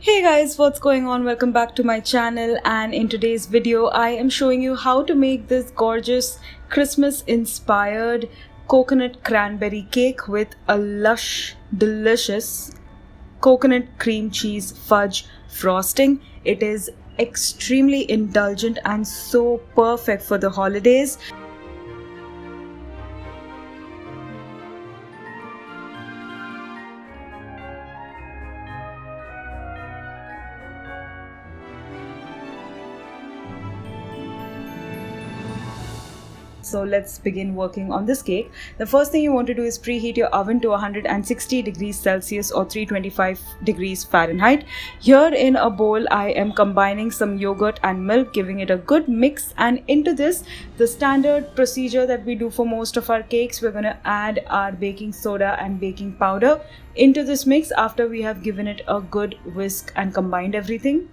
Hey guys, what's going on? Welcome back to my channel, and in today's video I am showing you how to make this gorgeous Christmas inspired coconut cranberry cake with a lush, delicious coconut cream cheese fudge frosting. It is extremely indulgent and so perfect for the holidays. So let's begin working on this cake. The first thing you want to do is preheat your oven to 160 degrees Celsius or 325 degrees Fahrenheit. Here in a bowl I am combining some yogurt and milk, giving it a good mix, and into this, the standard procedure that we do for most of our cakes, we're going to add our baking soda and baking powder into this mix after we have given it a good whisk and combined everything.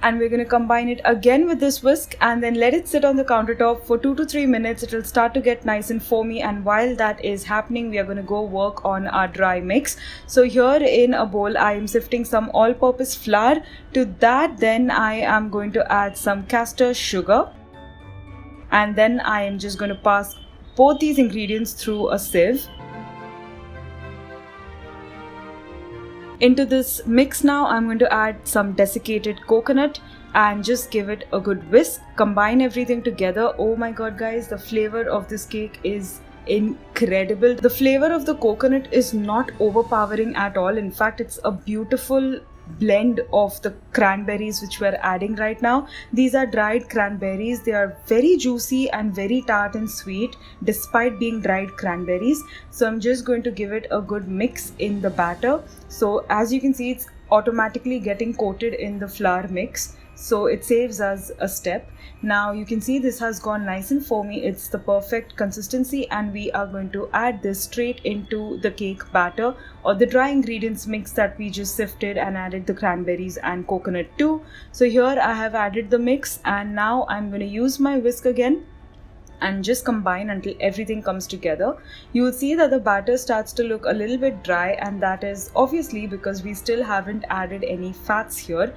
And we're going to combine it again with this whisk and then let it sit on the countertop for 2 to 3 minutes. It will start to get nice and foamy, and while that is happening, we are going to go work on our dry mix. So here in a bowl I am sifting some all-purpose flour. To that then I am going to add some castor sugar, and then I am just going to pass both these ingredients through a sieve. Into this mix now I'm going to add some desiccated coconut and just give it a good whisk. Combine everything together. Oh my god guys, the flavor of this cake is incredible. The flavor of the coconut is not overpowering at all. In fact, it's a beautiful blend of the cranberries which we're adding right now. These are dried cranberries. They are very juicy and very tart and sweet despite being dried cranberries. So I'm just going to give it a good mix in the batter. So as you can see, it's automatically getting coated in the flour mix, so it saves us a step. Now you can see this has gone nice and foamy. It's the perfect consistency, and we are going to add this straight into the cake batter or the dry ingredients mix that we just sifted and added the cranberries and coconut to. So here I have added the mix, and now I'm going to use my whisk again and just combine until everything comes together. You will see that the batter starts to look a little bit dry, and that is obviously because we still haven't added any fats here.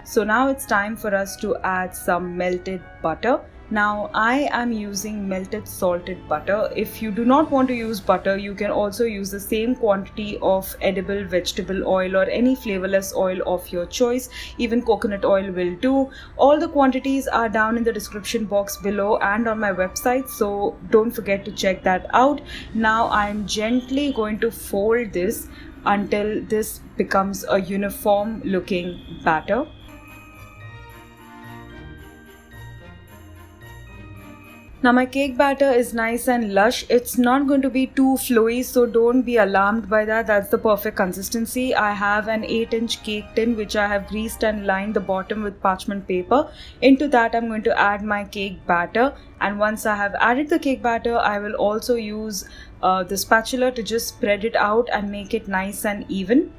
So now it's time for us to add some melted butter. Now I am using melted salted butter. If you do not want to use butter, you can also use the same quantity of edible vegetable oil or any flavorless oil of your choice. Even coconut oil will do. All the quantities are down in the description box below and on my website, so don't forget to check that out. Now I'm gently going to fold this until this becomes a uniform looking batter. Now my cake batter is nice and lush. It's not going to be too flowy, so don't be alarmed by that. That's the perfect consistency. I have an 8-inch cake tin which I have greased and lined the bottom with parchment paper. Into that I'm going to add my cake batter, and once I have added the cake batter, I will also use the spatula to just spread it out and make it nice and even.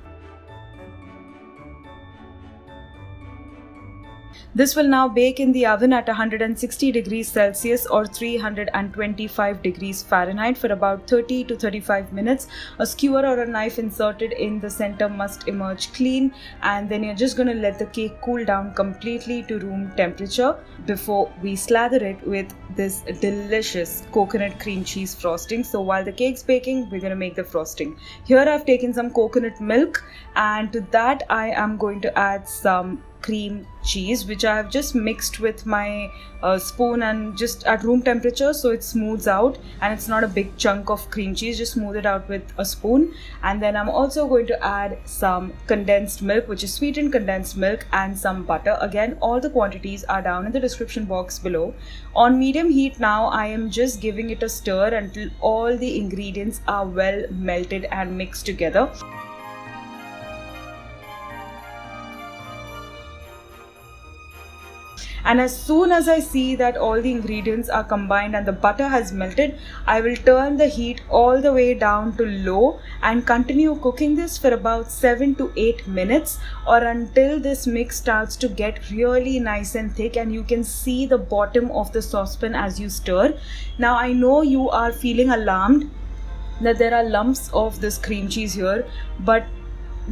This will now bake in the oven at 160 degrees Celsius or 325 degrees Fahrenheit for about 30 to 35 minutes. A skewer or a knife inserted in the center must emerge clean, and then you're just going to let the cake cool down completely to room temperature before we slather it with this delicious coconut cream cheese frosting. So while the cake's baking, we're going to make the frosting. Here I've taken some coconut milk, and to that I am going to add some cream cheese which I have just mixed with my spoon and just at room temperature, so it smooths out and it's not a big chunk of cream cheese. Just smooth it out with a spoon. And then I'm also going to add some condensed milk, which is sweetened condensed milk, and some butter. Again, all the quantities are down in the description box below. On medium heat now I am just giving it a stir until all the ingredients are well melted and mixed together. And as soon as I see that all the ingredients are combined and the butter has melted, I will turn the heat all the way down to low and continue cooking this for about 7 to 8 minutes or until this mix starts to get really nice and thick and you can see the bottom of the saucepan as you stir. Now I know you are feeling alarmed that there are lumps of this cream cheese here, but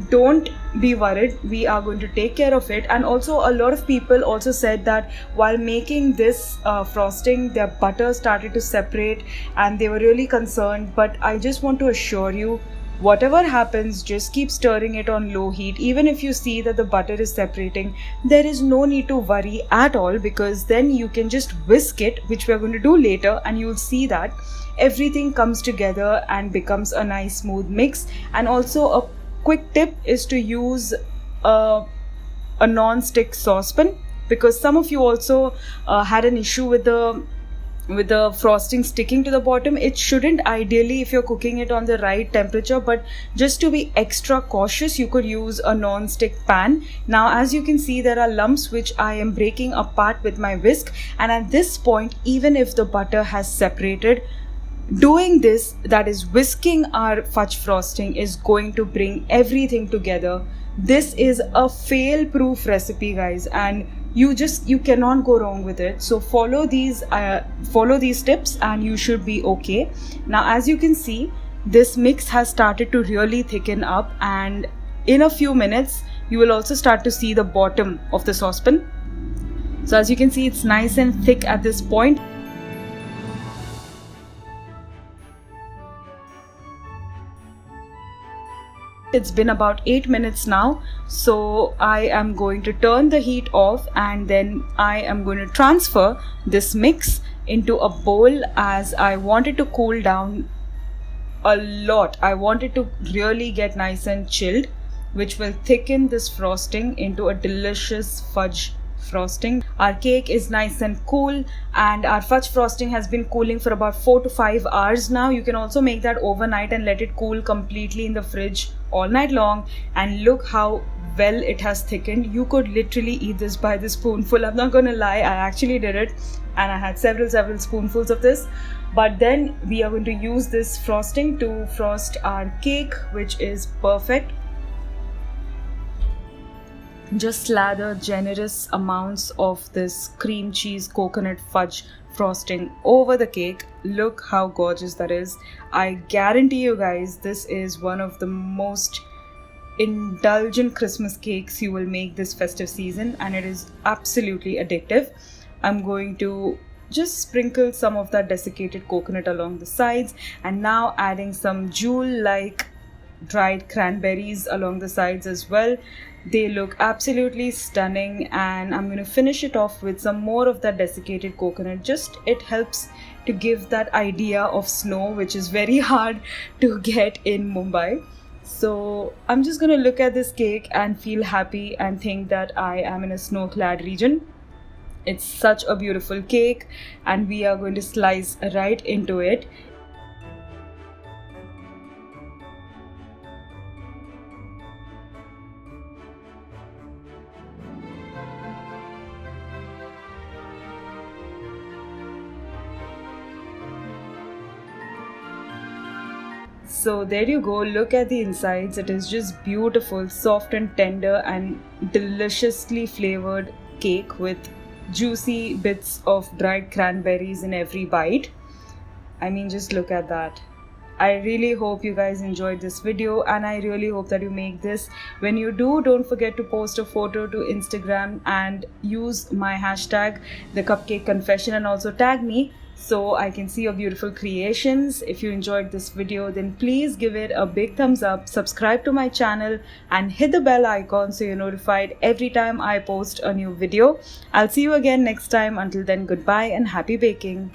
don't be worried, we are going to take care of it. And also a lot of people also said that while making this frosting, their butter started to separate and they were really concerned. But I just want to assure you, whatever happens, just keep stirring it on low heat. Even if you see that the butter is separating, there is no need to worry at all, because then you can just whisk it, which we are going to do later, and you'll see that everything comes together and becomes a nice smooth mix. And also a quick tip is to use a non-stick saucepan, because some of you also had an issue with the frosting sticking to the bottom. It shouldn't ideally if you're cooking it on the right temperature, but just to be extra cautious, you could use a non-stick pan. Now as you can see, there are lumps which I am breaking apart with my whisk, and at this point, even if the butter has separated, doing this, that is whisking our fudge frosting, is going to bring everything together. This is a fail-proof recipe, guys, and you cannot go wrong with it. So follow these tips and you should be okay. Now as you can see, this mix has started to really thicken up, and in a few minutes you will also start to see the bottom of the saucepan. So as you can see, it's nice and thick at this point. It's been about 8 minutes now, so I am going to turn the heat off, and then I am going to transfer this mix into a bowl, as I want it to cool down a lot. I want it to really get nice and chilled, which will thicken this frosting into a delicious fudge frosting. Our cake is nice and cool, and our fudge frosting has been cooling for about 4 to 5 hours now. You can also make that overnight and let it cool completely in the fridge all night long, and look how well it has thickened. You could literally eat this by the spoonful. I'm not gonna lie, I actually did it, and I had several spoonfuls of this. But then we are going to use this frosting to frost our cake, which is perfect. Just slather generous amounts of this cream cheese coconut fudge frosting over the cake. Look how gorgeous that is. I guarantee you guys, this is one of the most indulgent Christmas cakes you will make this festive season, and it is absolutely addictive. I'm going to just sprinkle some of that desiccated coconut along the sides, and now adding some jewel-like dried cranberries along the sides as well. They look absolutely stunning, and I'm going to finish it off with some more of that desiccated coconut. Just it helps to give that idea of snow, which is very hard to get in Mumbai. So I'm just going to look at this cake and feel happy and think that I am in a snow-clad region. It's such a beautiful cake, and we are going to slice right into it. So there you go, look at the insides. It is just beautiful, soft and tender, and deliciously flavored cake with juicy bits of dried cranberries in every bite. I mean, just look at that. I really hope you guys enjoyed this video, and I really hope that you make this. When you do, don't forget to post a photo to Instagram and use my hashtag #TheCupcakeConfession, and also tag me so I can see your beautiful creations. If you enjoyed this video, then please give it a big thumbs up, subscribe to my channel, and hit the bell icon so you're notified every time I post a new video. I'll see you again next time. Until then, goodbye and happy baking.